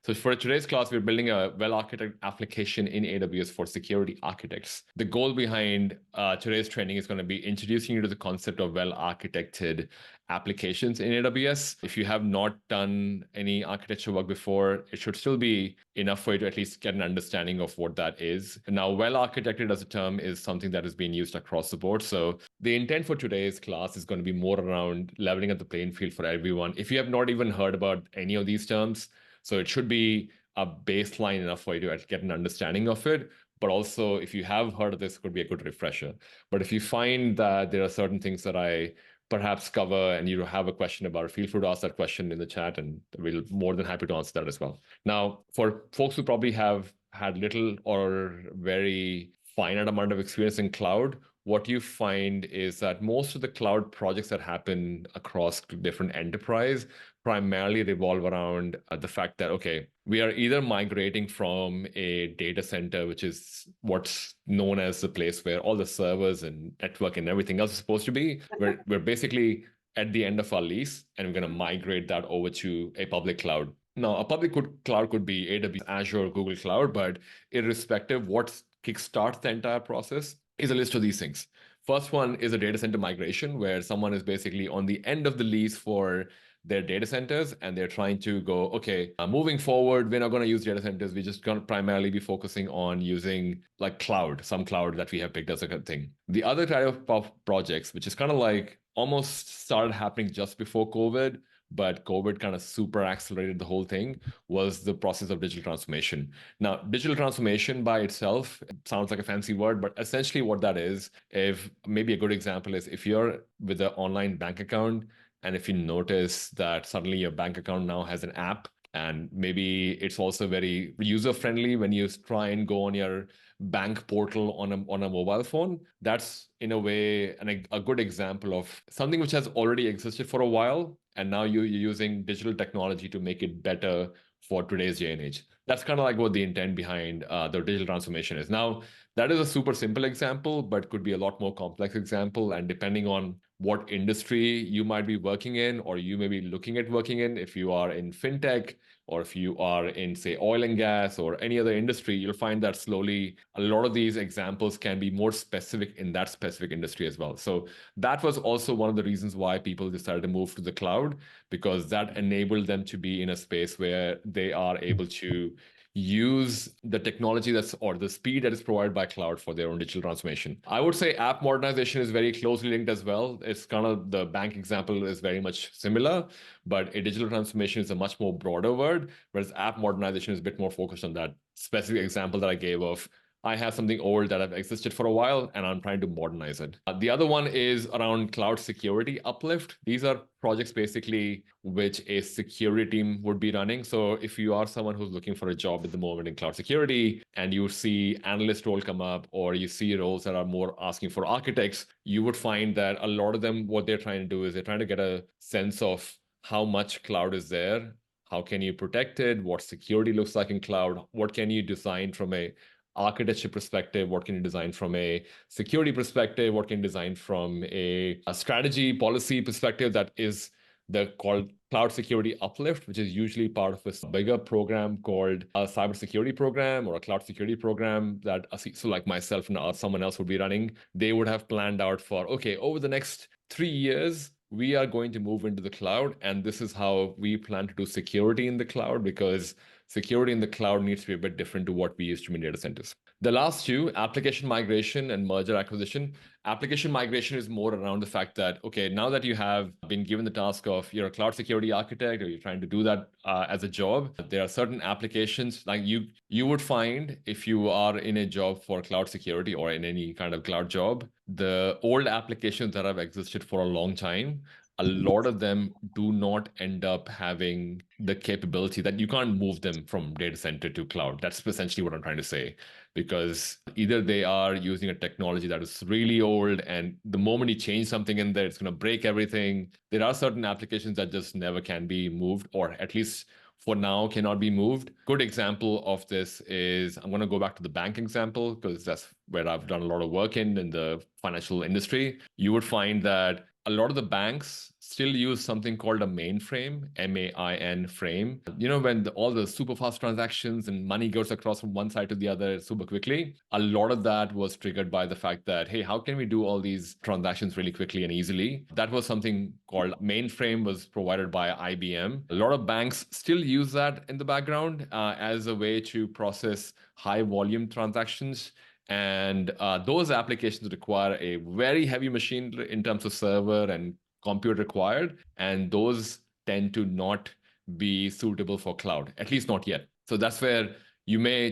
So for today's class, we're building a well-architected application in AWS for security architects. The goal behind today's training is going to be introducing you to the concept of well-architected applications in AWS. If you have not done any architecture work before, it should still be enough for you to at least get an understanding of what that is. Now, well-architected as a term is something that is being used across the board. So the intent for today's class is going to be more around leveling up the playing field for everyone. If you have not even heard about any of these terms, so it should be a baseline enough for you to get an understanding of it. But also, if you have heard of this, it could be a good refresher. But if you find that there are certain things that I perhaps cover and you have a question about it, feel free to ask that question in the chat and we'll be more than happy to answer that as well. Now, for folks who probably have had little or very finite amount of experience in cloud, what you find is that most of the cloud projects that happen across different enterprise primarily revolve around the fact that, okay, we are either migrating from a data center, which is what's known as the place where all the servers and network and everything else is supposed to be. We're basically at the end of our lease, and we're going to migrate that over to a public cloud. Now, a public cloud could be AWS, Azure, Google Cloud, but irrespective, what kickstarts the entire process is a list of these things. First one is a data center migration, where someone is basically on the end of the lease for their data centers, and they're trying to go, okay, moving forward, we're not going to use data centers. We're just going to primarily be focusing on using like cloud, some cloud that we have picked as a good thing. The other type of projects, which is kind of like almost started happening just before COVID, but COVID kind of super accelerated the whole thing, was the process of digital transformation. Now, digital transformation by itself sounds like a fancy word, but essentially what that is, if maybe a good example is if you're with an online bank account, and if you notice that suddenly your bank account now has an app, and maybe it's also very user-friendly when you try and go on your bank portal on a mobile phone, that's in a way a good example of something which has already existed for a while, and now you're using digital technology to make it better for today's day and age. That's kind of like what the intent behind the digital transformation is. Now, that is a super simple example, but could be a lot more complex example. And depending on what industry you might be working in, or you may be looking at working in, if you are in fintech, or if you are in, say, oil and gas or any other industry, you'll find that slowly a lot of these examples can be more specific in that specific industry as well. So that was also one of the reasons why people decided to move to the cloud, because that enabled them to be in a space where they are able to use the technology or the speed that is provided by cloud for their own digital transformation. I would say app modernization is very closely linked as well. It's kind of, the bank example is very much similar, but a digital transformation is a much more broader word, whereas app modernization is a bit more focused on that specific example that I gave of, I have something old that have existed for a while and I'm trying to modernize it. The other one is around cloud security uplift. These are projects basically which a security team would be running. So if you are someone who's looking for a job at the moment in cloud security and you see analyst role come up, or you see roles that are more asking for architects, you would find that a lot of them, what they're trying to do is they're trying to get a sense of how much cloud is there, how can you protect it, what security looks like in cloud, what can you design from a architecture perspective, what can you design from a security perspective, what can you design from a strategy policy perspective. That is the called cloud security uplift, which is usually part of a bigger program called a cybersecurity program or a cloud security program that, so like myself and someone else would be running. They would have planned out for, okay, over the next 3 years, we are going to move into the cloud, and this is how we plan to do security in the cloud, because security in the cloud needs to be a bit different to what we used to in data centers. The last two, application migration and merger acquisition. Application migration is more around the fact that, okay, now that you have been given the task of you're a cloud security architect, or you're trying to do that as a job, there are certain applications like you would find if you are in a job for cloud security or in any kind of cloud job, the old applications that have existed for a long time, a lot of them do not end up having the capability that you can't move them from data center to cloud. That's essentially what I'm trying to say, because either they are using a technology that is really old, and the moment you change something in there, it's going to break everything. There are certain applications that just never can be moved, or at least for now cannot be moved. Good example of this is, I'm going to go back to the bank example, because that's where I've done a lot of work in the financial industry. You would find that a lot of the banks still use something called a mainframe, MAIN frame. When all the super fast transactions and money goes across from one side to the other super quickly, a lot of that was triggered by the fact that, hey, how can we do all these transactions really quickly and easily? That was something called mainframe, was provided by IBM. A lot of banks still use that in the background as a way to process high volume transactions. And those applications require a very heavy machine in terms of server and compute required. And those tend to not be suitable for cloud, at least not yet. So that's where you may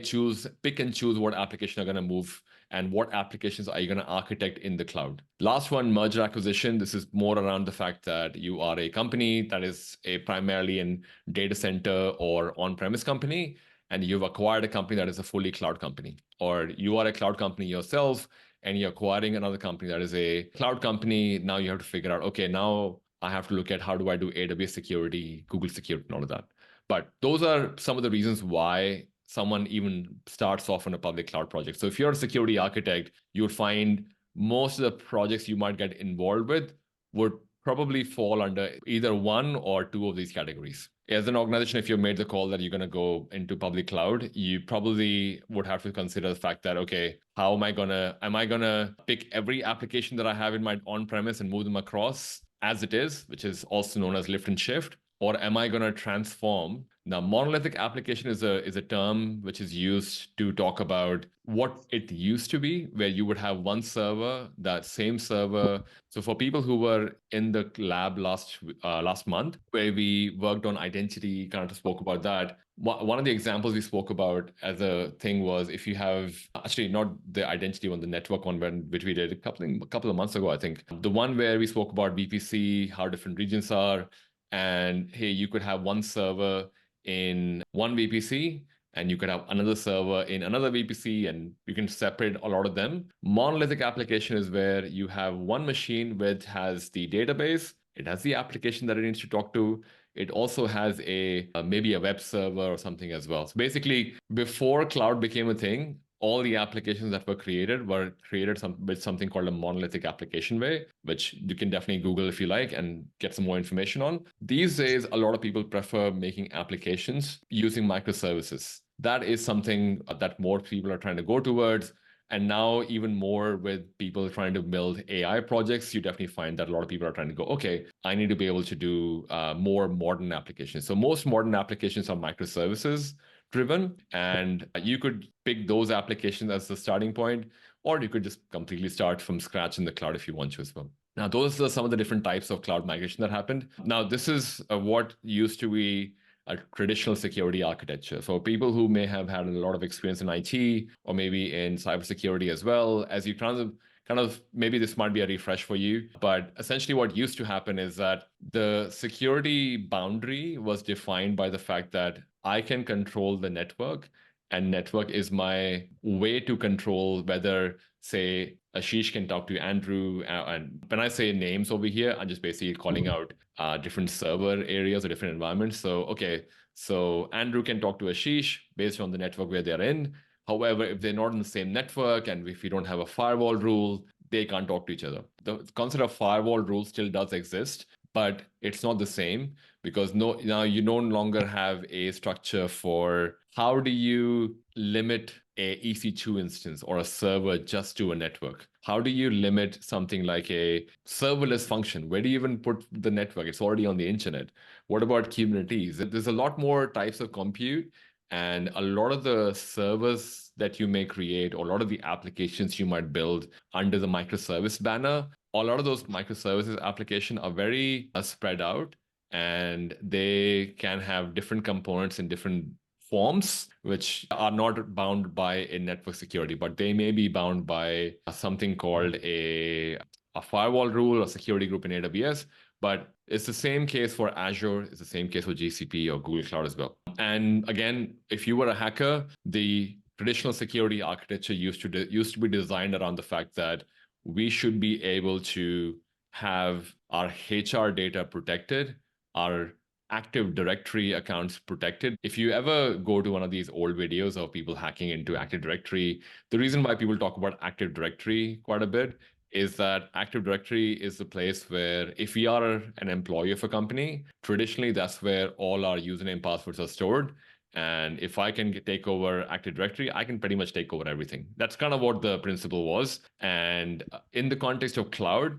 pick and choose what application are going to move and what applications are you going to architect in the cloud. Last one, merger acquisition. This is more around the fact that you are a company that is a primarily in data center or on-premise company, and you've acquired a company that is a fully cloud company, or you are a cloud company yourself and you're acquiring another company that is a cloud company. Now you have to figure out, okay, now I have to look at how do I do AWS security, Google security, and all of that. But those are some of the reasons why someone even starts off on a public cloud project. So if you're a security architect, you'll find most of the projects you might get involved with would probably fall under either one or two of these categories. As an organization, if you made the call that you're going to go into public cloud, you probably would have to consider the fact that, okay, am I going to pick every application that I have in my on-premise and move them across as it is, which is also known as lift and shift? Or am I going to transform? Now, monolithic application is a term which is used to talk about what it used to be, where you would have one server, that same server. So for people who were in the lab last month, where we worked on identity, kind of spoke about that. One of the examples we spoke about as a thing was if you have, actually not the identity one, the network one, which we did a couple of months ago, I think. The one where we spoke about VPC, how different regions are. And hey, you could have one server in one VPC, and you could have another server in another VPC, and you can separate a lot of them. Monolithic application is where you have one machine which has the database, it has the application that it needs to talk to. It also has maybe a web server or something as well. So basically, before cloud became a thing, all the applications that were created with something called a monolithic application way, which you can definitely Google if you like and get some more information on. These days, a lot of people prefer making applications using microservices. That is something that more people are trying to go towards. And now even more with people trying to build AI projects, you definitely find that a lot of people are trying to go, okay, I need to be able to do more modern applications. So most modern applications are microservices driven, and you could pick those applications as the starting point, or you could just completely start from scratch in the cloud if you want to as well. Now, those are some of the different types of cloud migration that happened. Now, this is what used to be a traditional security architecture. For people who may have had a lot of experience in IT or maybe in cybersecurity as well, as you kind of maybe this might be a refresh for you, but essentially what used to happen is that the security boundary was defined by the fact that I can control the network, and network is my way to control whether, say, Ashish can talk to Andrew. And when I say names over here, I'm just basically calling out different server areas or different environments. So, okay, so Andrew can talk to Ashish based on the network where they're in. However, if they're not in the same network and if you don't have a firewall rule, they can't talk to each other. The concept of firewall rule still does exist, but it's not the same because now you no longer have a structure for how do you limit a EC2 instance or a server just to a network? How do you limit something like a serverless function? Where do you even put the network? It's already on the internet. What about Kubernetes? There's a lot more types of compute, and a lot of the servers that you may create, or a lot of the applications you might build under the microservice banner, a lot of those microservices application are very spread out, and they can have different components in different forms, which are not bound by a network security, but they may be bound by something called a firewall rule or security group in AWS. But it's the same case for Azure. It's the same case for GCP or Google Cloud as well. And again, if you were a hacker, the traditional security architecture used to be designed around the fact that we should be able to have our HR data protected, our Active Directory accounts protected. If you ever go to one of these old videos of people hacking into Active Directory, the reason why people talk about Active Directory quite a bit is that Active Directory is the place where if we are an employee of a company, traditionally that's where all our username passwords are stored. And if I can take over Active Directory, I can pretty much take over everything. That's kind of what the principle was. And in the context of cloud,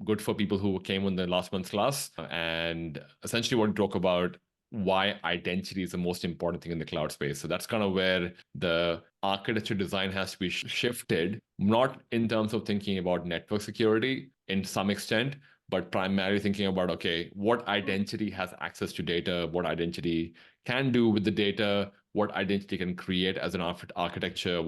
good for people who came on the last month's class, and essentially want to talk about why identity is the most important thing in the cloud space. So that's kind of where the architecture design has to be shifted, not in terms of thinking about network security in some extent, but primarily thinking about, okay, what identity has access to data, what identity can do with the data, what identity can create as an architecture,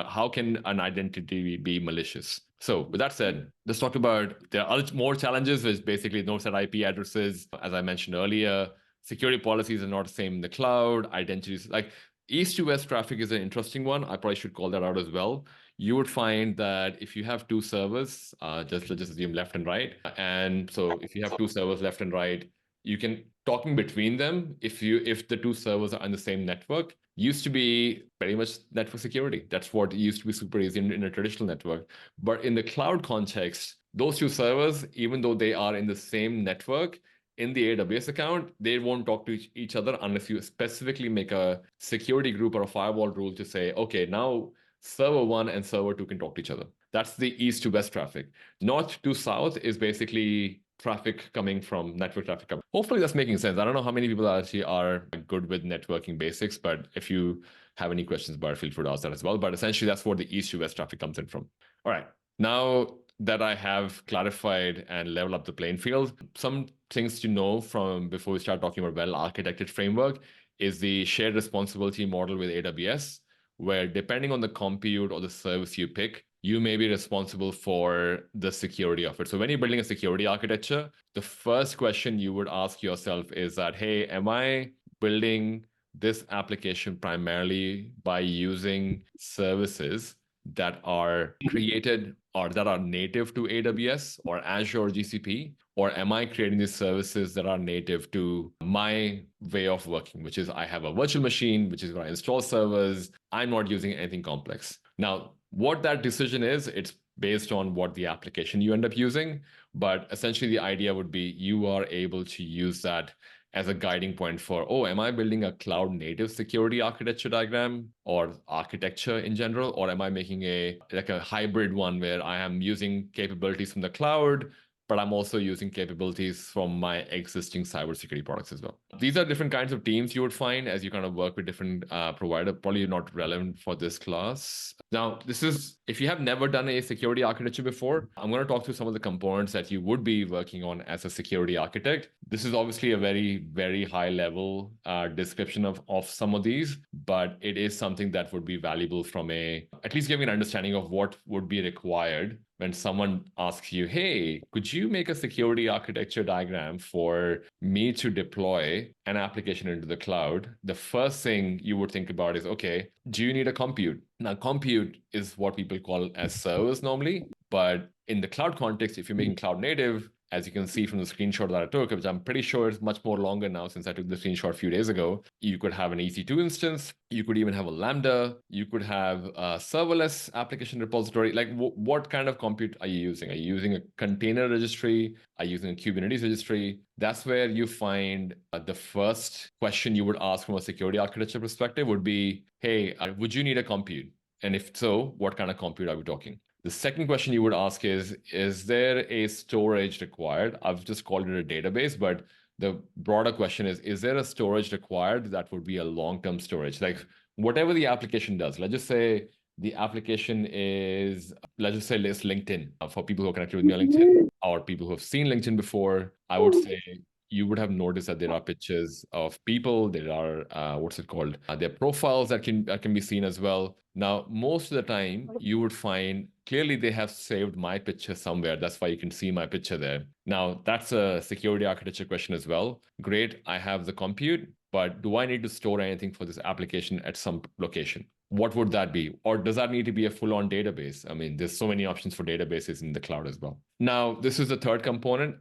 how can an identity be malicious. So with that said, let's talk about there are more challenges, which basically no set IP addresses, as I mentioned earlier. Security policies are not the same in the cloud. Identities, like east to west traffic is an interesting one. I probably should call that out as well. You would find that if you have two servers, let's just assume left and right. And so if you have two servers left and right, you can talking between them if the two servers are on the same network. Used to be pretty much network security. That's what used to be super easy in a traditional network. But in the cloud context, those two servers, even though they are in the same network, in the AWS account, they won't talk to each other unless you specifically make a security group or a firewall rule to say, okay, now server one and server two can talk to each other. That's the east to west traffic. North to south is basically traffic coming from network traffic. Hopefully that's making sense. I don't know how many people actually are good with networking basics, but if you have any questions about it, feel free to ask that as well. But essentially that's where the east to west traffic comes in from. All right. Now that I have clarified and leveled up the playing field, some things to know from before we start talking about well-architected framework is the shared responsibility model with AWS, where depending on the compute or the service you pick, you may be responsible for the security of it. So when you're building a security architecture, the first question you would ask yourself is that, hey, am I building this application primarily by using services that are created or that are native to AWS or Azure or GCP? Or am I creating these services that are native to my way of working, which is I have a virtual machine, which is where I install servers. I'm not using anything complex. Now, what that decision is, it's based on what the application you end up using. But essentially, the idea would be you are able to use that as a guiding point for, oh, am I building a cloud native security architecture diagram or architecture in general? Or am I making a hybrid one where I am using capabilities from the cloud, but I'm also using capabilities from my existing cybersecurity products as well. These are different kinds of teams you would find as you kind of work with different providers, probably not relevant for this class. Now, this is, if you have never done a security architecture before, I'm going to talk through some of the components that you would be working on as a security architect. This is obviously a very, very high level description of some of these, but it is something that would be valuable from at least giving an understanding of what would be required when someone asks you, hey, could you make a security architecture diagram for me to deploy an application into the cloud? The first thing you would think about is, okay, do you need a compute? Now, compute is what people call as servers normally, but in the cloud context, if you're making cloud native, as you can see from the screenshot that I took, which I'm pretty sure is much more longer now since I took the screenshot a few days ago, you could have an EC2 instance. You could even have a Lambda. You could have a serverless application repository. Like what kind of compute are you using? Are you using a container registry? Are you using a Kubernetes registry? That's where you find the first question you would ask from a security architecture perspective would be, hey, would you need a compute? And if so, what kind of compute are we talking? The second question you would ask is there a storage required? I've just called it a database, but the broader question is there a storage required that would be a long-term storage? Like whatever the application does, let's just say the application is, let's just say it's LinkedIn. For people who are connected with me on LinkedIn or people who have seen LinkedIn before, I would say you would have noticed that there are pictures of people. There are, what's it called? There are profiles that can be seen as well. Now, most of the time, you would find clearly they have saved my picture somewhere. That's why you can see my picture there. Now, that's a security architecture question as well. Great, I have the compute, but do I need to store anything for this application at some location? What would that be? Or does that need to be a full-on database? I mean, there's so many options for databases in the cloud as well. Now, this is the third component,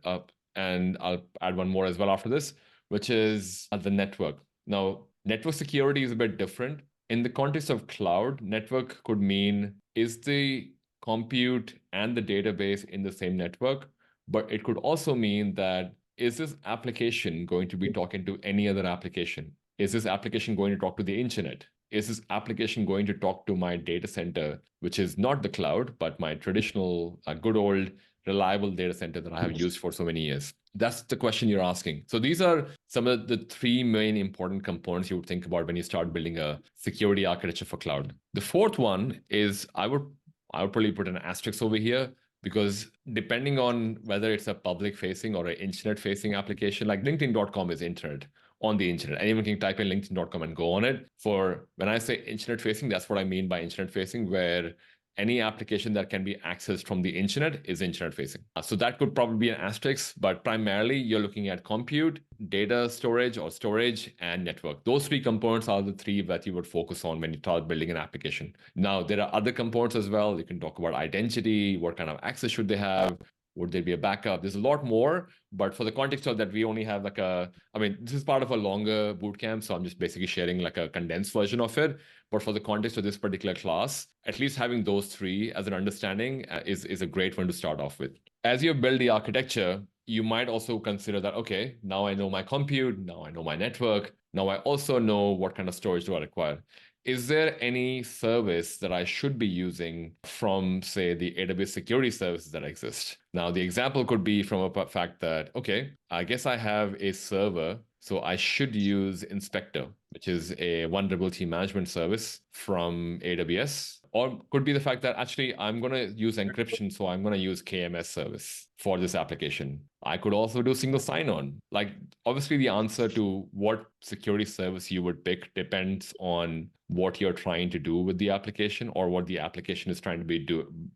and I'll add one more as well after this, which is the network. Now, network security is a bit different. In the context of cloud, network could mean, is the compute and the database in the same network, but it could also mean that is this application going to be talking to any other application? Is this application going to talk to the internet? Is this application going to talk to my data center, which is not the cloud, but my traditional, good old, reliable data center that I have used for so many years? That's the question you're asking. So these are some of the three main important components you would think about when you start building a security architecture for cloud. The fourth one is I would probably put an asterisk over here because depending on whether it's a public facing or an internet facing application, like LinkedIn.com is internet on the internet. Anyone can type in LinkedIn.com and go on it. For when I say internet facing, that's what I mean by internet facing, where any application that can be accessed from the internet is internet facing. So that could probably be an asterisk, but primarily you're looking at compute, data storage or storage, and network. Those three components are the three that you would focus on when you start building an application. Now, there are other components as well. You can talk about identity, what kind of access should they have, would there be a backup? There's a lot more, but for the context of that, we only have this is part of a longer bootcamp, so I'm just basically sharing like a condensed version of it. But for the context of this particular class, at least having those three as an understanding is a great one to start off with. As you build the architecture, you might also consider that, okay, now I know my compute, now I know my network, now I also know what kind of storage do I require. Is there any service that I should be using from, say, the AWS security services that exist? Now, the example could be from a fact that, okay, I guess I have a server, so I should use Inspector, which is a vulnerability management service from AWS. Or could be the fact that actually I'm going to use encryption, so I'm going to use KMS service for this application. I could also do single sign-on. Like, obviously, the answer to what security service you would pick depends on what you're trying to do with the application or what the application is trying to be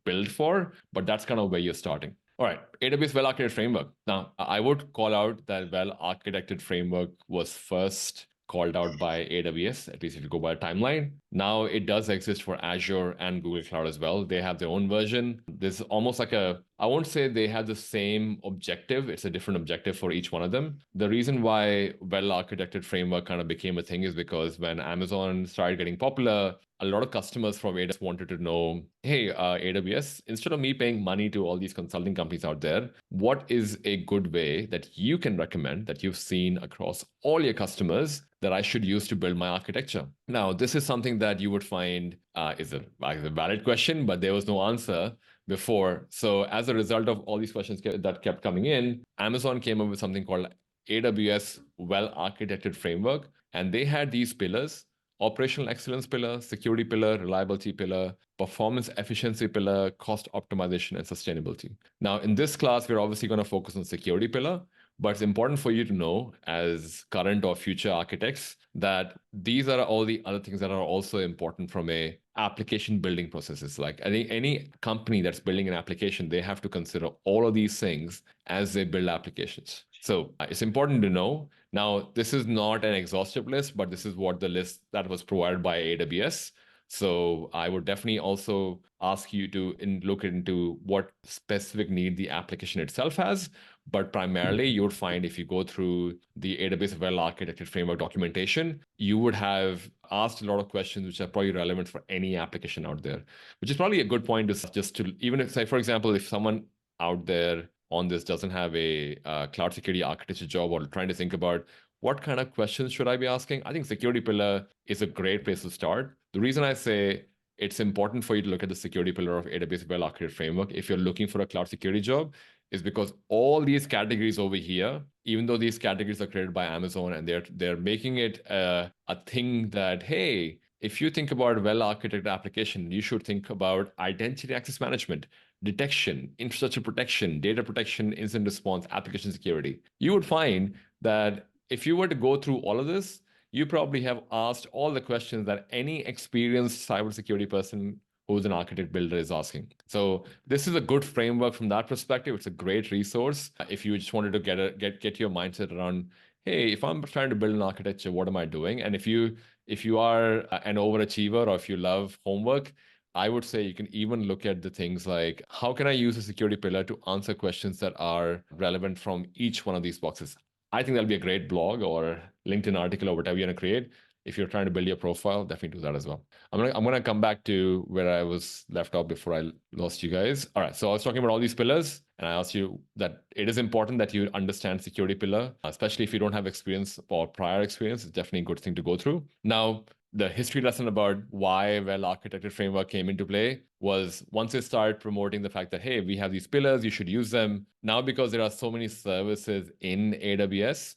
built for. But that's kind of where you're starting. All right, AWS well-architected framework. Now, I would call out that well-architected framework was first called out by AWS, at least if you go by a timeline. Now it does exist for Azure and Google Cloud as well. They have their own version. There's almost like I won't say they have the same objective. It's a different objective for each one of them. The reason why well-architected framework kind of became a thing is because when Amazon started getting popular, a lot of customers from AWS wanted to know, hey, AWS, instead of me paying money to all these consulting companies out there, what is a good way that you can recommend that you've seen across all your customers that I should use to build my architecture? Now, this is something that you would find is a valid question, but there was no answer before. So as a result of all these questions that kept coming in, Amazon came up with something called AWS well-architected framework. And they had these pillars: operational excellence pillar, security pillar, reliability pillar, performance efficiency pillar, cost optimization, and sustainability. Now, in this class, we're obviously going to focus on security pillar, but it's important for you to know as current or future architects that these are all the other things that are also important from a application building processes. Like any company that's building an application, they have to consider all of these things as they build applications. So it's important to know. Now, this is not an exhaustive list, but this is what the list that was provided by AWS. So I would definitely also ask you to look into what specific need the application itself has. But primarily, you would find if you go through the AWS well-architected framework documentation, you would have asked a lot of questions which are probably relevant for any application out there, which is probably a good point to just to, even if, say, for example, if someone out there on this doesn't have a cloud security architecture job or trying to think about what kind of questions should I be asking, I think security pillar is a great place to start. The reason I say it's important for you to look at the security pillar of AWS well-architected framework if you're looking for a cloud security job is because all these categories over here, even though these categories are created by Amazon and they're making it a thing that, hey, if you think about a well-architected application, you should think about identity access management, detection, infrastructure protection, data protection, incident response, application security. You would find that if you were to go through all of this, you probably have asked all the questions that any experienced cybersecurity person who's an architect builder is asking. So this is a good framework from that perspective. It's a great resource if you just wanted to get your mindset around, hey, if I'm trying to build an architecture, what am I doing? And if you are an overachiever or if you love homework, I would say you can even look at the things like, how can I use a security pillar to answer questions that are relevant from each one of these boxes? I think that'll be a great blog or LinkedIn article or whatever you're going to create. if you're trying to build your profile, definitely do that as well. I'm gonna come back to where I was left off before I lost you guys. All right, so I was talking about all these pillars, and I asked you that it is important that you understand security pillar, especially if you don't have experience or prior experience. It's definitely a good thing to go through. Now, the history lesson about why well-architected framework came into play was once they started promoting the fact that, hey, we have these pillars, you should use them. Now, because there are so many services in AWS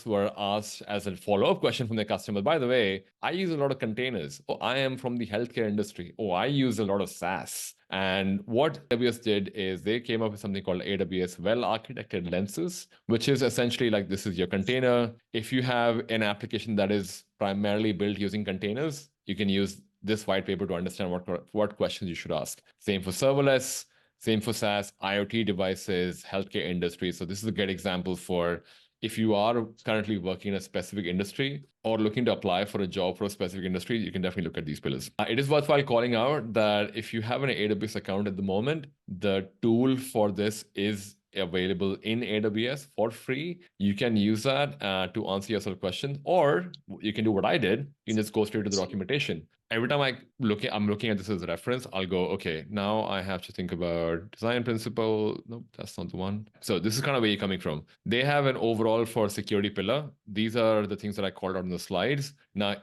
were asked as a follow-up question from their customer, by the way, I use a lot of containers. Oh, I am from the healthcare industry. Oh, I use a lot of SaaS. And what AWS did is they came up with something called AWS well-architected lenses, which is essentially like this is your container. If you have an application that is primarily built using containers, you can use this white paper to understand what questions you should ask. Same for serverless, same for SaaS, IoT devices, healthcare industry. So this is a great example for if you are currently working in a specific industry or looking to apply for a job for a specific industry, you can definitely look at these pillars. It is worthwhile calling out that if you have an AWS account at the moment, the tool for this is available in AWS for free. You can use that to answer yourself questions, or you can do what I did. You can just go straight to the documentation. Every time I'm looking at this as a reference, I'll go, okay, now I have to think about design principle. Nope, that's not the one. So this is kind of where you're coming from. They have an overall for security pillar. These are the things that I called out in the slides. Now,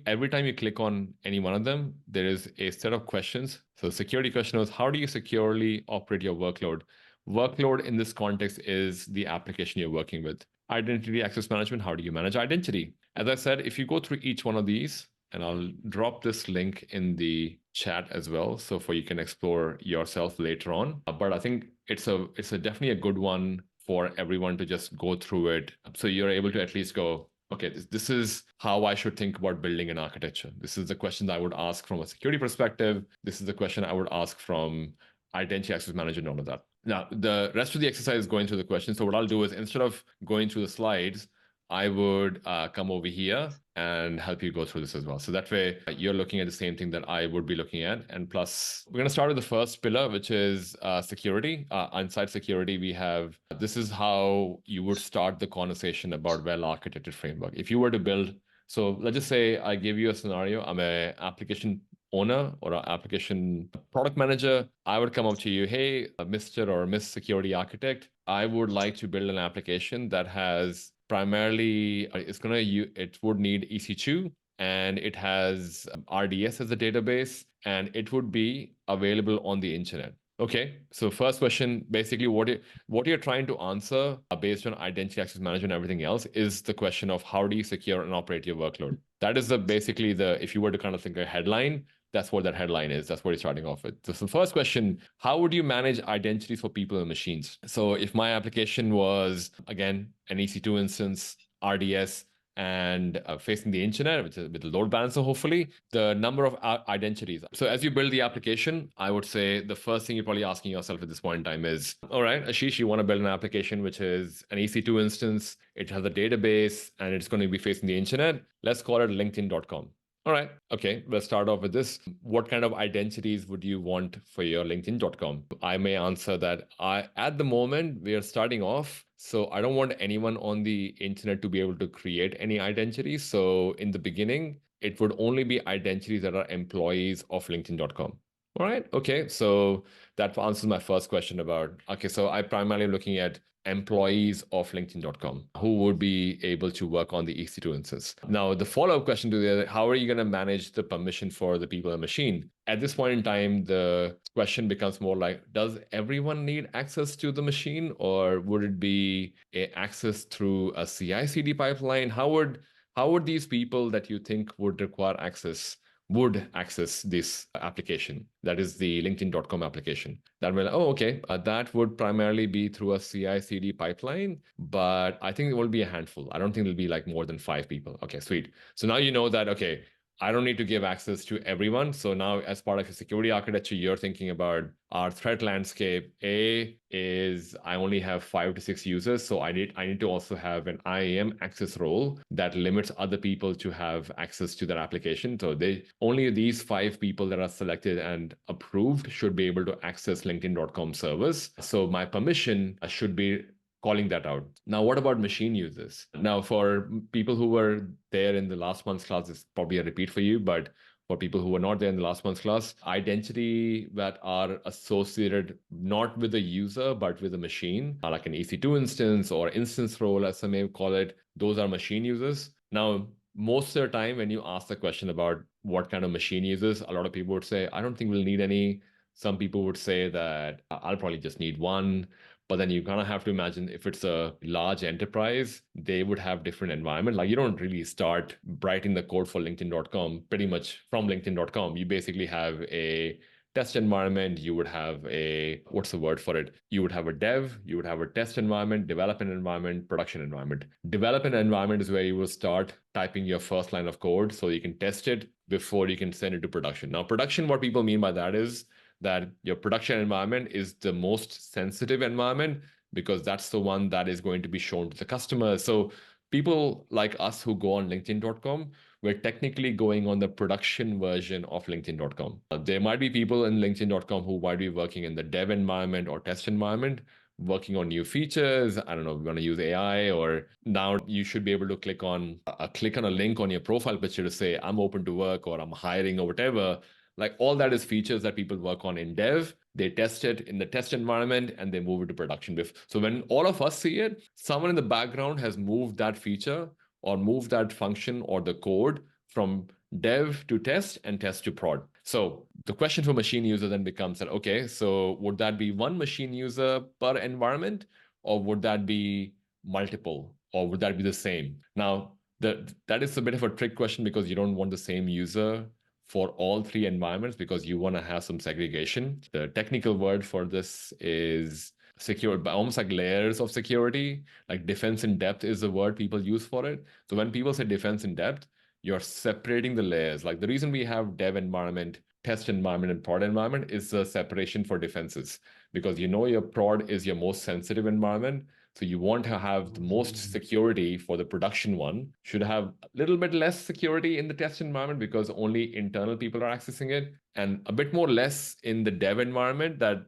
every time you click on any one of them, there is a set of questions. So the security question was, how do you securely operate your workload? Workload in this context is the application you're working with. Identity access management, how do you manage identity? As I said, if you go through each one of these, and I'll drop this link in the chat as well, so for you can explore yourself later on. But I think it's definitely a good one for everyone to just go through it, so you're able to at least go, okay, this is how I should think about building an architecture. This is the question I would ask from a security perspective. This is the question I would ask from identity access management and all of that. Now, the rest of the exercise is going through the questions. So what I'll do is instead of going through the slides, I would come over here and help you go through this as well. So that way you're looking at the same thing that I would be looking at. And plus, we're going to start with the first pillar, which is security. Inside security, we have, this is how you would start the conversation about well-architected framework. If you were to build, so let's just say I give you a scenario. I'm an application owner or an application product manager. I would come up to you, hey, Mr. or Miss Security Architect, I would like to build an application that has primarily, it would need EC2, and it has RDS as a database, and it would be available on the internet. Okay, so first question, basically what you're trying to answer based on identity access management and everything else is the question of how do you secure and operate your workload? That is basically if you were to kind of think a headline, that's what that headline is. That's what you're starting off with. So the first question, how would you manage identities for people and machines? So if my application was, again, an EC2 instance, RDS, and facing the internet with a load balancer, hopefully, the number of identities. So as you build the application, I would say the first thing you're probably asking yourself at this point in time is, all right, Ashish, you want to build an application which is an EC2 instance, it has a database, and it's going to be facing the internet. Let's call it linkedin.com. All right. Okay. Let's start off with this. What kind of identities would you want for your LinkedIn.com? I may answer that at the moment, we are starting off. So I don't want anyone on the internet to be able to create any identities. So in the beginning, it would only be identities that are employees of LinkedIn.com. All right. Okay. So that answers my first question about, okay, so I'm primarily looking at employees of LinkedIn.com who would be able to work on the EC2 instance. Now, the follow-up question to that, how are you going to manage the permission for the people and machine? At this point in time, the question becomes more like, does everyone need access to the machine, or would it be access through a CI/CD pipeline? How would these people that you think would require access would access this application? That is the LinkedIn.com application. That will, okay, that would primarily be through a CI/CD pipeline, but I think it will be a handful. I don't think it'll be like more than 5 people. Okay, sweet. So now you know that, okay, I don't need to give access to everyone. So now as part of your security architecture, you're thinking about our threat landscape. A is I only have 5 to 6 users. So I need to also have an IAM access role that limits other people to have access to that application. So only these 5 people that are selected and approved should be able to access LinkedIn.com servers. So my permission should be calling that out. Now, what about machine users? Now, for people who were there in the last month's class, it's probably a repeat for you, but for people who were not there in the last month's class, identity that are associated not with the user, but with the machine, like an EC2 instance or instance role, as some may call it, those are machine users. Now, most of the time, when you ask the question about what kind of machine users, a lot of people would say, I don't think we'll need any. Some people would say that I'll probably just need one. But then you kind of have to imagine if it's a large enterprise, they would have different environment. Like you don't really start writing the code for LinkedIn.com pretty much from LinkedIn.com. You basically have a test environment. You would have a, what's the word for it? You would have a dev, you would have a test environment, development environment, production environment. Development environment is where you will start typing your first line of code so you can test it before you can send it to production. Now, production, what people mean by that is that your production environment is the most sensitive environment because that's the one that is going to be shown to the customer. So people like us who go on LinkedIn.com, we're technically going on the production version of LinkedIn.com. There might be people in LinkedIn.com who might be working in the dev environment or test environment, working on new features. I don't know, we want to use AI, or now you should be able to click on a link on your profile picture to say, I'm open to work or I'm hiring or whatever. Like all that is features that people work on in dev. They test it in the test environment and they move it to production. So when all of us see it, someone in the background has moved that feature or moved that function or the code from dev to test and test to prod. So the question for machine user then becomes that, okay, so would that be one machine user per environment, or would that be multiple, or would that be the same? Now, that is a bit of a trick question because you don't want the same user for all three environments because you want to have some segregation. The technical word for this is secure, almost like layers of security. Like defense in depth is the word people use for it. So when people say defense in depth, you're separating the layers. Like the reason we have dev environment, test environment, and prod environment is the separation for defenses, because you know your prod is your most sensitive environment. So you want to have the most security for the production one, should have a little bit less security in the test environment because only internal people are accessing it, and a bit more less in the dev environment that,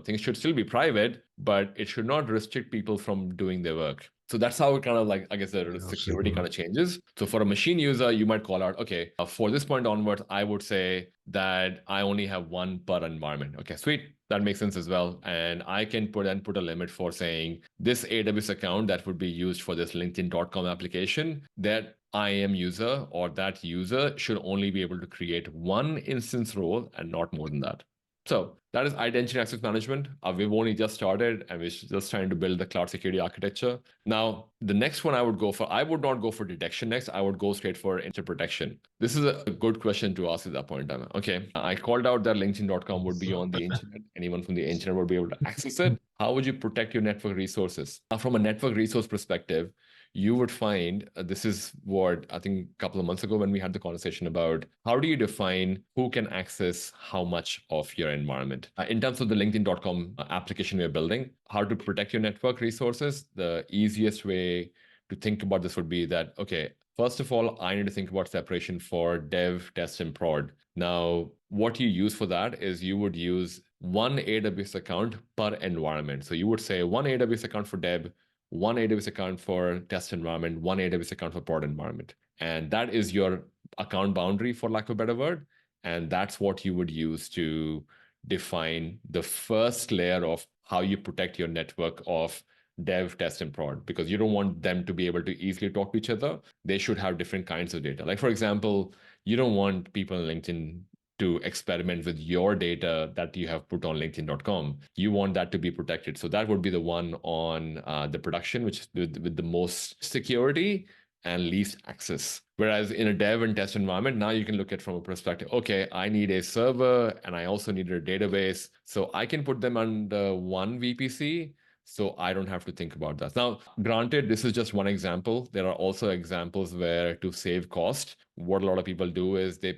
things should still be private, but it should not restrict people from doing their work. So that's how it kind of like, I guess, the security kind of changes. So for a machine user, you might call out, okay, for this point onwards, I would say that I only have one per environment. Okay, sweet. That makes sense as well. And I can put a limit for saying this AWS account that would be used for this LinkedIn.com application, that IAM user or that user should only be able to create one instance role and not more than that. So that is identity access management. We've only just started and we're just trying to build the cloud security architecture. Now, the next one I would not go for detection next. I would go straight for incident protection. This is a good question to ask at that point in time. Okay, I called out that LinkedIn.com would be on the internet. Anyone from the internet would be able to access it. How would you protect your network resources? From a network resource perspective, you would find this is what I think a couple of months ago when we had the conversation about how do you define who can access how much of your environment. In terms of the LinkedIn.com application we're building, how to protect your network resources, the easiest way to think about this would be that, okay, first of all, I need to think about separation for dev, test, and prod. Now, what you use for that is you would use one AWS account per environment. So you would say one AWS account for dev, one AWS account for test environment, one AWS account for prod environment. And that is your account boundary, for lack of a better word. And that's what you would use to define the first layer of how you protect your network of dev, test, and prod, because you don't want them to be able to easily talk to each other. They should have different kinds of data. Like, for example, you don't want people on LinkedIn to experiment with your data that you have put on LinkedIn.com. You want that to be protected. So that would be the one on the production, which is with the most security and least access. Whereas in a dev and test environment, now you can look at from a perspective, okay, I need a server and I also need a database. So I can put them under one VPC. So I don't have to think about that. Now, granted, this is just one example. There are also examples where to save cost, what a lot of people do is they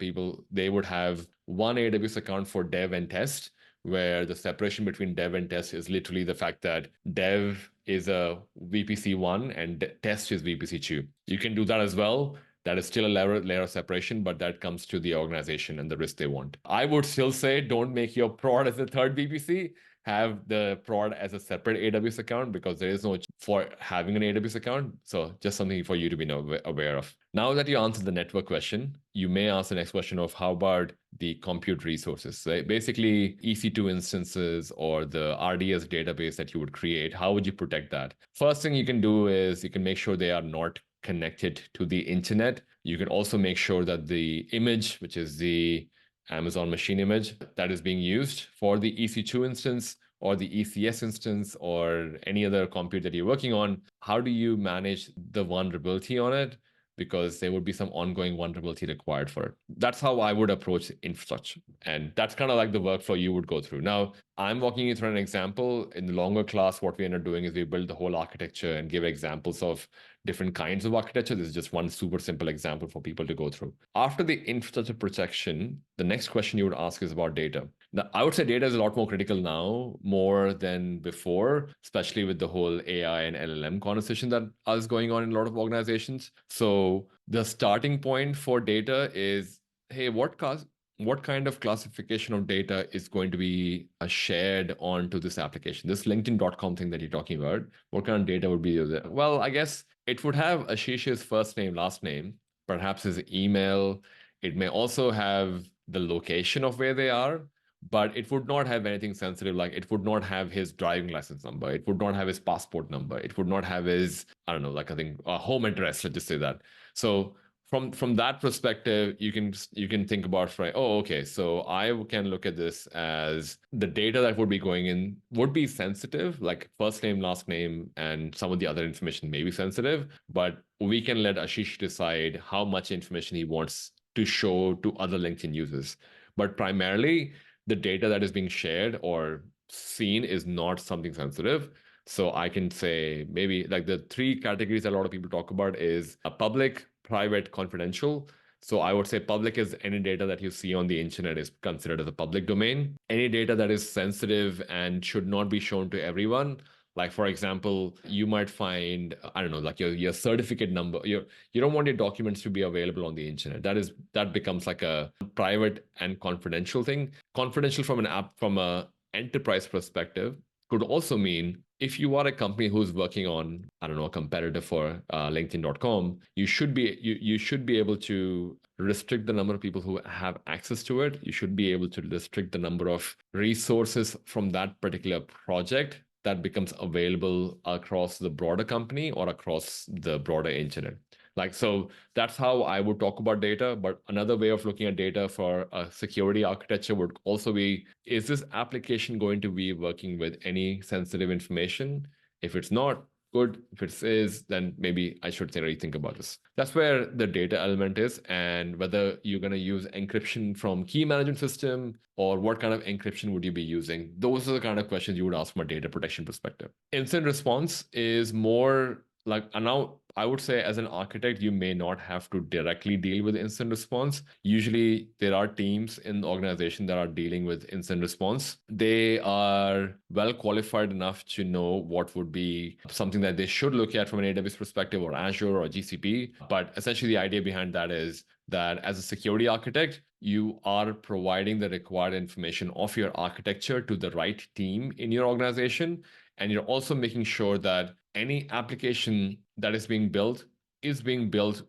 would have one AWS account for dev and test, where the separation between dev and test is literally the fact that dev is a VPC1 and test is VPC2. You can do that as well. That is still a layer of separation, but that comes to the organization and the risk they want. I would still say don't make your prod as a third VPC. have the prod as a separate AWS account because there is no for having an AWS account. So just something for you to be aware of. Now that you answered the network question, you may ask the next question of how about the compute resources? So basically, EC2 instances or the RDS database that you would create, how would you protect that? First thing you can do is you can make sure they are not connected to the internet. You can also make sure that the image, which is the Amazon machine image that is being used for the EC2 instance or the ECS instance or any other compute that you're working on, how do you manage the vulnerability on it? Because there would be some ongoing vulnerability required for it. That's how I would approach infrastructure. And that's kind of like the workflow you would go through. Now, I'm walking you through an example. In the longer class, what we end up doing is we build the whole architecture and give examples of different kinds of architecture. This is just one super simple example for people to go through. After the infrastructure protection, the next question you would ask is about data. Now, I would say data is a lot more critical now, more than before, especially with the whole AI and LLM conversation that is going on in a lot of organizations. So the starting point for data is, hey, what kind of classification of data is going to be shared onto this application? This LinkedIn.com thing that you're talking about, what kind of data would be there? Well, I guess it would have Ashish's first name, last name, perhaps his email. It may also have the location of where they are, but it would not have anything sensitive. Like it would not have his driving license number. It would not have his passport number. It would not have his, I don't know, like I think a home address, let's just say that. So from that perspective, you can think about, right, oh, okay, so I can look at this as the data that would be going in would be sensitive, like first name, last name, and some of the other information may be sensitive, but we can let Ashish decide how much information he wants to show to other LinkedIn users. But primarily, the data that is being shared or seen is not something sensitive. So I can say maybe like the three categories a lot of people talk about is a public, private, confidential. So I would say public is any data that you see on the internet is considered as a public domain. Any data that is sensitive and should not be shown to everyone. Like for example, you might find, I don't know, like your certificate number. You don't want your documents to be available on the internet. That becomes like a private and confidential thing. Confidential from a enterprise perspective could also mean if you are a company who's working on, I don't know, a competitor for LinkedIn.com, you should be able to restrict the number of people who have access to it. You should be able to restrict the number of resources from that particular project that becomes available across the broader company or across the broader internet. Like, so that's how I would talk about data. But another way of looking at data for a security architecture would also be, is this application going to be working with any sensitive information? If it's not, good. If it is, then maybe I should rethink about this. That's where the data element is, and whether you're going to use encryption from key management system or what kind of encryption would you be using. Those are the kind of questions you would ask from a data protection perspective. Incident response is more like, and now I would say as an architect, you may not have to directly deal with incident response. Usually there are teams in the organization that are dealing with incident response. They are well qualified enough to know what would be something that they should look at from an AWS perspective or Azure or GCP. But essentially the idea behind that is that as a security architect, you are providing the required information of your architecture to the right team in your organization. And you're also making sure that any application that is being built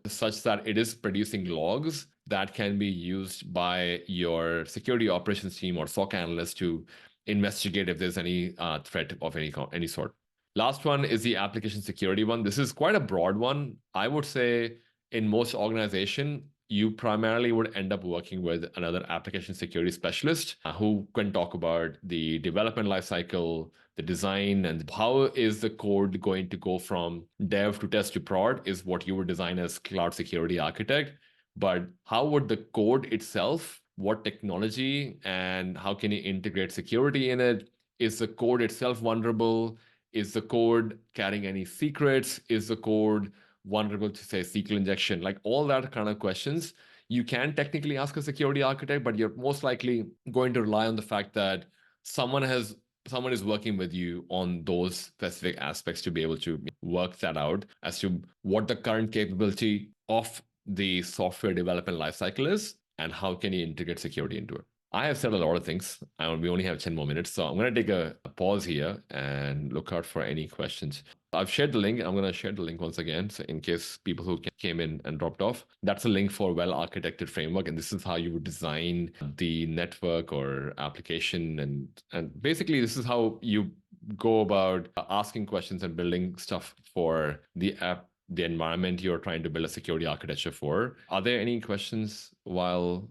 such that it is producing logs that can be used by your security operations team or SOC analyst to investigate if there's any threat of any sort. Last one is the application security one. This is quite a broad one. I would say in most organization, you primarily would end up working with another application security specialist who can talk about the development lifecycle, the design, and how is the code going to go from dev to test to prod is what you would design as cloud security architect. But how would the code itself, what technology, and how can you integrate security in it? Is the code itself vulnerable? Is the code carrying any secrets? Is the code vulnerable to, say, SQL injection? Like all that kind of questions, you can technically ask a security architect, but you're most likely going to rely on the fact that someone is working with you on those specific aspects to be able to work that out as to what the current capability of the software development lifecycle is and how can you integrate security into it. I have said a lot of things. We only have 10 more minutes. So I'm going to take a pause here and look out for any questions. I've shared the link. I'm going to share the link once again. So in case people who came in and dropped off, that's a link for well-architected framework. And this is how you would design the network or application. And basically, this is how you go about asking questions and building stuff for the app, the environment you're trying to build a security architecture for. Are there any questions while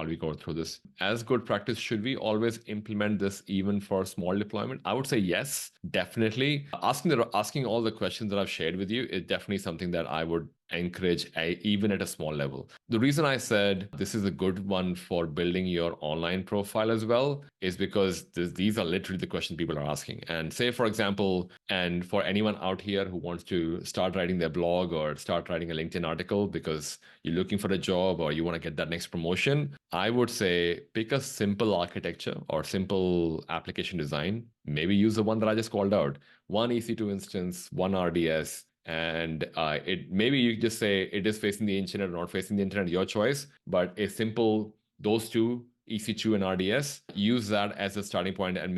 we go through this? As good practice, should we always implement this even for small deployment? I would say yes, definitely. Asking all the questions that I've shared with you is definitely something that I would encourage even at a small level. The reason I said this is a good one for building your online profile as well is because these are literally the questions people are asking. And say, for example, and for anyone out here who wants to start writing their blog or start writing a LinkedIn article because you're looking for a job or you want to get that next promotion, I would say pick a simple architecture or simple application design. Maybe use the one that I just called out, one EC2 instance, one RDS, and it maybe you just say it is facing the internet or not facing the internet, your choice. But a simple those two, EC2 and RDS, use that as a starting point and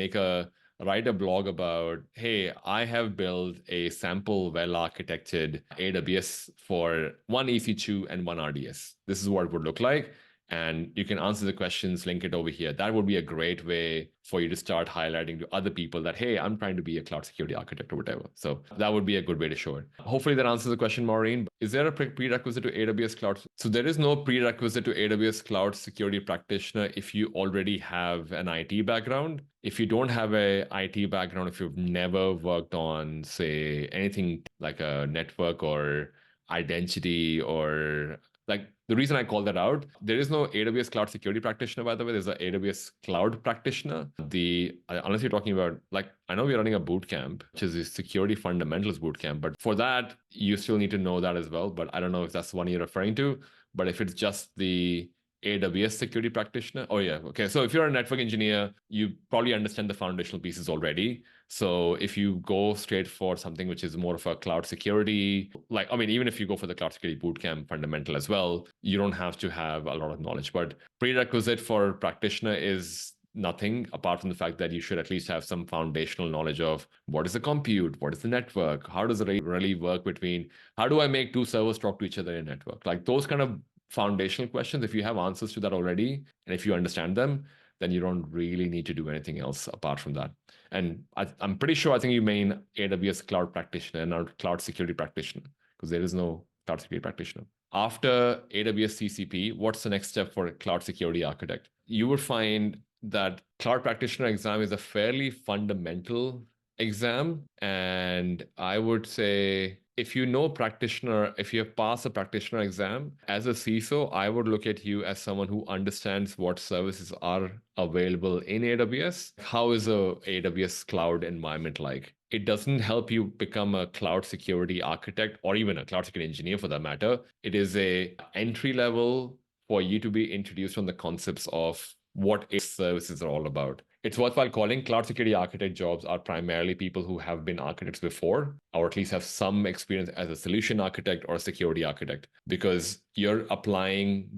write a blog about, hey, I have built a sample well-architected AWS for one EC2 and one RDS. This is what it would look like. And you can answer the questions, link it over here. That would be a great way for you to start highlighting to other people that, hey, I'm trying to be a cloud security architect or whatever. So that would be a good way to show it. Hopefully that answers the question, Maureen. Is there a prerequisite to AWS cloud? So there is no prerequisite to AWS cloud security practitioner if you already have an IT background. If you don't have a IT background, if you've never worked on, say, anything like a network or identity or like the reason I call that out, there is no AWS cloud security practitioner, by the way. There's an AWS cloud practitioner. Unless you're talking about, like, I know we're running a bootcamp, which is a security fundamentals bootcamp, but for that, you still need to know that as well. But I don't know if that's the one you're referring to. But if it's just the AWS security practitioner, oh yeah, okay. So if you're a network engineer, you probably understand the foundational pieces already. So if you go straight for something which is more of a cloud security, like, I mean, even if you go for the cloud security bootcamp fundamental as well, you don't have to have a lot of knowledge. But prerequisite for practitioner is nothing apart from the fact that you should at least have some foundational knowledge of what is the compute, what is the network, how does it really work between, how do I make two servers talk to each other in a network? Like those kind of foundational questions, if you have answers to that already, and if you understand them, then you don't really need to do anything else apart from that. And I'm pretty sure, I think you mean AWS cloud practitioner and not cloud security practitioner, because there is no cloud security practitioner. After AWS CCP, what's the next step for a cloud security architect? You would find that cloud practitioner exam is a fairly fundamental exam. And I would say if you know practitioner, if you have passed a practitioner exam, as a CISO, I would look at you as someone who understands what services are available in AWS. How is a AWS cloud environment like? It doesn't help you become a cloud security architect or even a cloud security engineer for that matter. It is a entry level for you to be introduced on the concepts of what services are all about. It's worthwhile calling cloud security architect jobs are primarily people who have been architects before, or at least have some experience as a solution architect or a security architect, because you're applying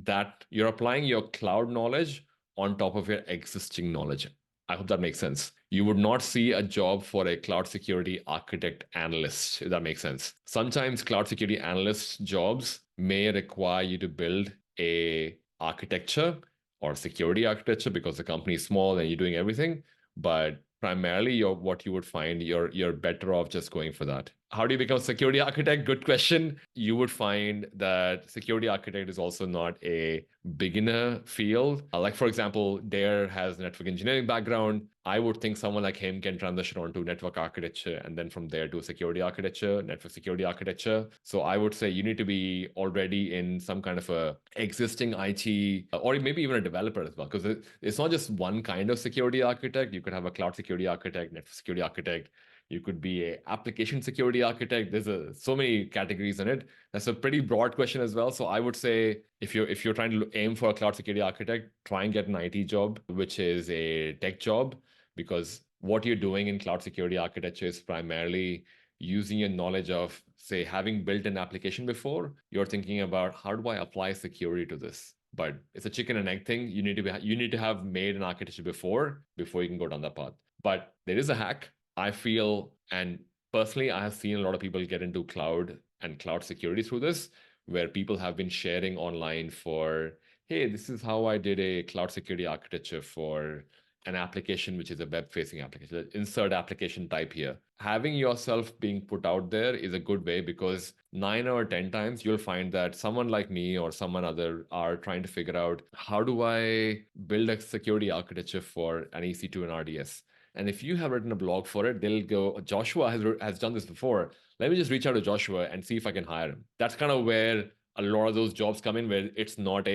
your cloud knowledge on top of your existing knowledge. I hope that makes sense. You would not see a job for a cloud security architect analyst, if that makes sense. Sometimes cloud security analyst jobs may require you to build a architecture or security architecture because the company is small and you're doing everything. But primarily, what you would find, you're better off just going for that. How do you become a security architect? Good question. You would find that security architect is also not a beginner field. Like, for example, Dare has a network engineering background. I would think someone like him can transition onto network architecture and then from there to security architecture, network security architecture. So I would say you need to be already in some kind of a existing IT or maybe even a developer as well, because it's not just one kind of security architect. You could have a cloud security architect, network security architect. You could be a application security architect. There's so many categories in it. That's a pretty broad question as well. So I would say if you're trying to aim for a cloud security architect, try and get an IT job, which is a tech job, because what you're doing in cloud security architecture is primarily using your knowledge of, say, having built an application before. You're thinking about how do I apply security to this? But it's a chicken and egg thing. You need to have made an architecture before you can go down that path. But there is a hack. I feel, and personally, I have seen a lot of people get into cloud and cloud security through this, where people have been sharing online for, hey, this is how I did a cloud security architecture for an application which is a web facing application. Insert application type here. Having yourself being put out there is a good way, because 9 or 10 times you'll find that someone like me or someone other are trying to figure out, how do I build a security architecture for an EC2 and RDS? And if you have written a blog for it, they'll go, Joshua has done this before. Let me just reach out to Joshua and see if I can hire him. That's kind of where a lot of those jobs come in, where it's not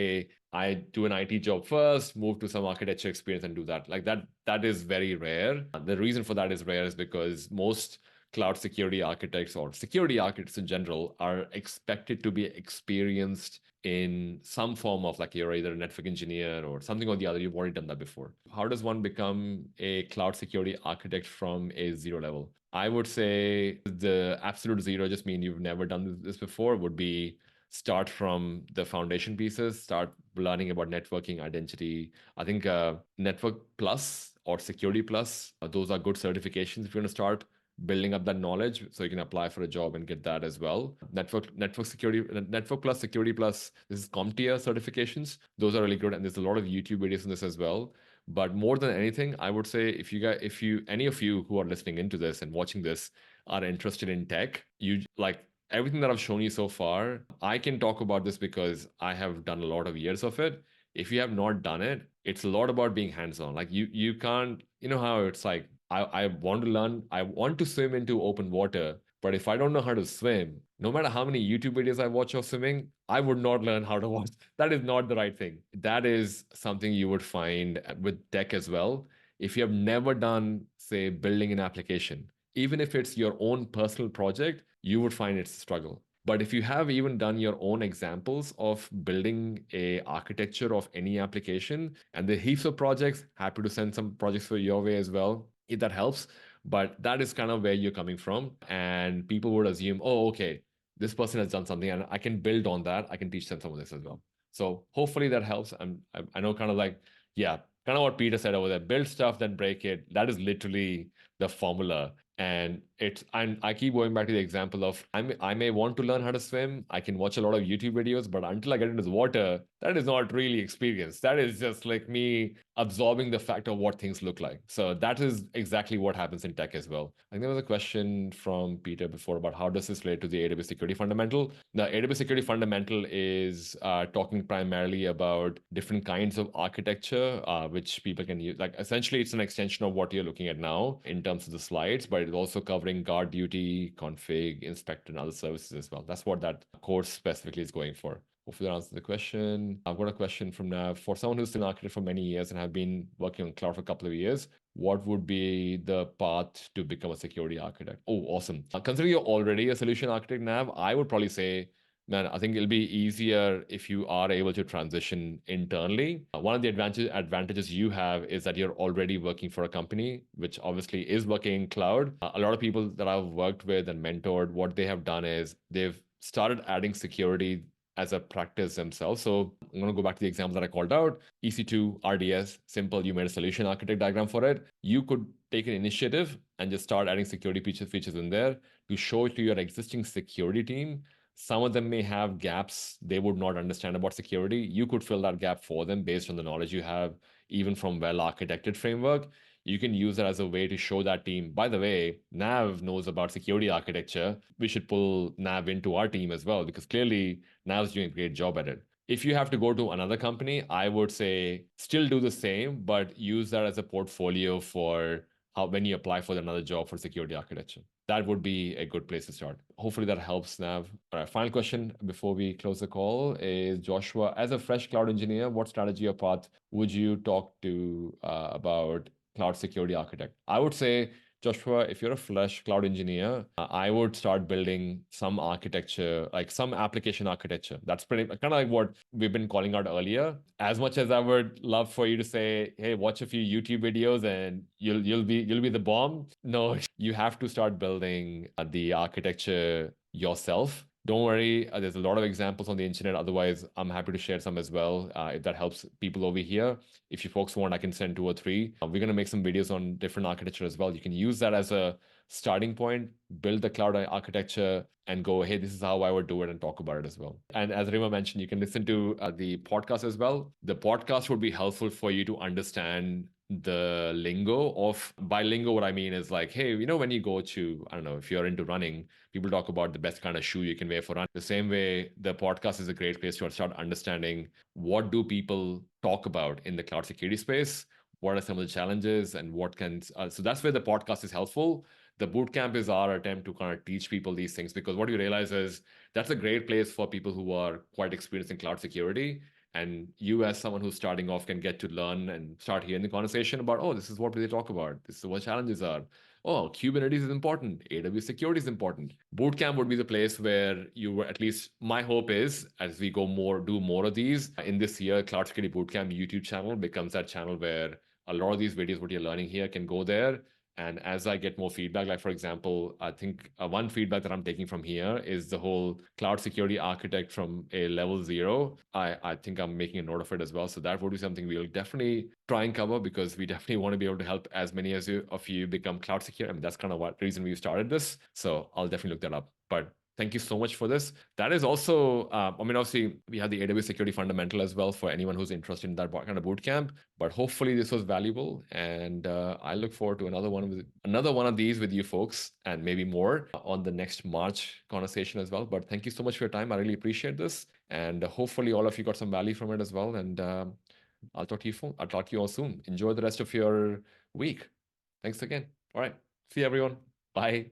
I do an IT job first, move to some architecture experience and do that. Like that is very rare. The reason for that is rare is because most cloud security architects or security architects in general are expected to be experienced in some form of, like, you're either a network engineer or something or the other. You've already done that before. How does one become a cloud security architect from a zero level? I would say the absolute zero, just mean you've never done this before, would be start from the foundation pieces, start learning about networking, identity. I think Network Plus or Security Plus, those are good certifications if you're going to start building up that knowledge, so you can apply for a job and get that as well. Network Plus, Security Plus, this is CompTIA certifications. Those are really good, and there's a lot of YouTube videos on this as well. But more than anything, I would say, any of you who are listening into this and watching this are interested in tech, you like everything that I've shown you so far. I can talk about this because I have done a lot of years of it. If you have not done it, it's a lot about being hands-on. Like you can't, you know how it's like, I want to learn, I want to swim into open water, but if I don't know how to swim, no matter how many YouTube videos I watch of swimming, I would not learn how to watch. That is not the right thing. That is something you would find with tech as well. If you have never done, say, building an application, even if it's your own personal project, you would find it's a struggle. But if you have even done your own examples of building a architecture of any application, and the heaps of projects, happy to send some projects for your way as well, if that helps. But that is kind of where you're coming from. And people would assume, oh, okay, this person has done something and I can build on that. I can teach them some of this as well. So hopefully that helps. I know, kind of like, yeah, kind of what Peter said over there, build stuff, then break it. That is literally the formula. And I keep going back to the example of, I may want to learn how to swim. I can watch a lot of YouTube videos, but until I get into the water, that is not really experience. That is just like me absorbing the fact of what things look like. So that is exactly what happens in tech as well. I think there was a question from Peter before about how does this relate to the AWS Security Fundamental. The AWS Security Fundamental is talking primarily about different kinds of architecture, which people can use. Like, essentially, it's an extension of what you're looking at now in terms of the slides, but it's also covering guard duty, config, inspect, and other services as well. That's what that course specifically is going for. Hopefully that answers the question. I've got a question from Nav. For someone who's been an architect for many years and have been working on cloud for a couple of years, what would be the path to become a security architect? Oh, awesome. Considering you're already a solution architect, Nav, I would probably say, man, I think it'll be easier if you are able to transition internally. One of the advantages you have is that you're already working for a company, which obviously is working in cloud. A lot of people that I've worked with and mentored, what they have done is they've started adding security as a practice themselves. So I'm going to go back to the example that I called out. EC2, RDS, simple, you made a solution architect diagram for it. You could take an initiative and just start adding security features in there to show it to your existing security team. Some of them may have gaps they would not understand about security. You could fill that gap for them based on the knowledge you have, even from well-architected framework. You can use that as a way to show that team, by the way, Nav knows about security architecture. We should pull Nav into our team as well, because clearly Nav's doing a great job at it. If you have to go to another company, I would say still do the same, but use that as a portfolio for how, when you apply for another job for security architecture. That would be a good place to start. Hopefully that helps, Nav. All right, final question before we close the call is, Joshua, as a fresh cloud engineer, what strategy or path would you talk to about cloud security architect? I would say, Joshua, if you're a fresh cloud engineer, I would start building some architecture, like some application architecture. That's pretty kind of like what we've been calling out earlier. As much as I would love for you to say, "Hey, watch a few YouTube videos and you'll be the bomb." No, you have to start building the architecture yourself. Don't worry, there's a lot of examples on the internet. Otherwise, I'm happy to share some as well if that helps people over here. If you folks want, I can send two or three. We're going to make some videos on different architecture as well. You can use that as a starting point, build the cloud architecture, and go, hey, this is how I would do it, and talk about it as well. And as Rima mentioned, you can listen to the podcast as well. The podcast would be helpful for you to understand the lingo of, by lingo, what I mean is like, hey, when you go to, I don't know, if you're into running, people talk about the best kind of shoe you can wear for run. The same way, the podcast is a great place to start understanding what do people talk about in the cloud security space, what are some of the challenges, and what can. So that's where the podcast is helpful. The bootcamp is our attempt to kind of teach people these things, because what you realize is that's a great place for people who are quite experienced in cloud security. And you, as someone who's starting off, can get to learn and start hearing the conversation about, oh, this is what they talk about. This is what challenges are. Oh, Kubernetes is important. AWS security is important. Bootcamp would be the place where you were, at least my hope is, as we do more of these in this year, Cloud Security Bootcamp YouTube channel becomes that channel where a lot of these videos, what you're learning here, can go there. And as I get more feedback, like for example, I think one feedback that I'm taking from here is the whole cloud security architect from a level 0. I think I'm making a note of it as well. So that would be something we'll definitely try and cover, because we definitely want to be able to help as many of you become cloud secure. I mean, that's kind of what reason we started this. So I'll definitely look that up. But thank you so much for this. That is also, obviously, we have the AWS Security Fundamental as well for anyone who's interested in that kind of bootcamp. But hopefully, this was valuable, and I look forward to another one of these with you folks, and maybe more on the next March conversation as well. But thank you so much for your time. I really appreciate this, and hopefully, all of you got some value from it as well. And I'll talk to you all soon. Enjoy the rest of your week. Thanks again. All right. See you, everyone. Bye.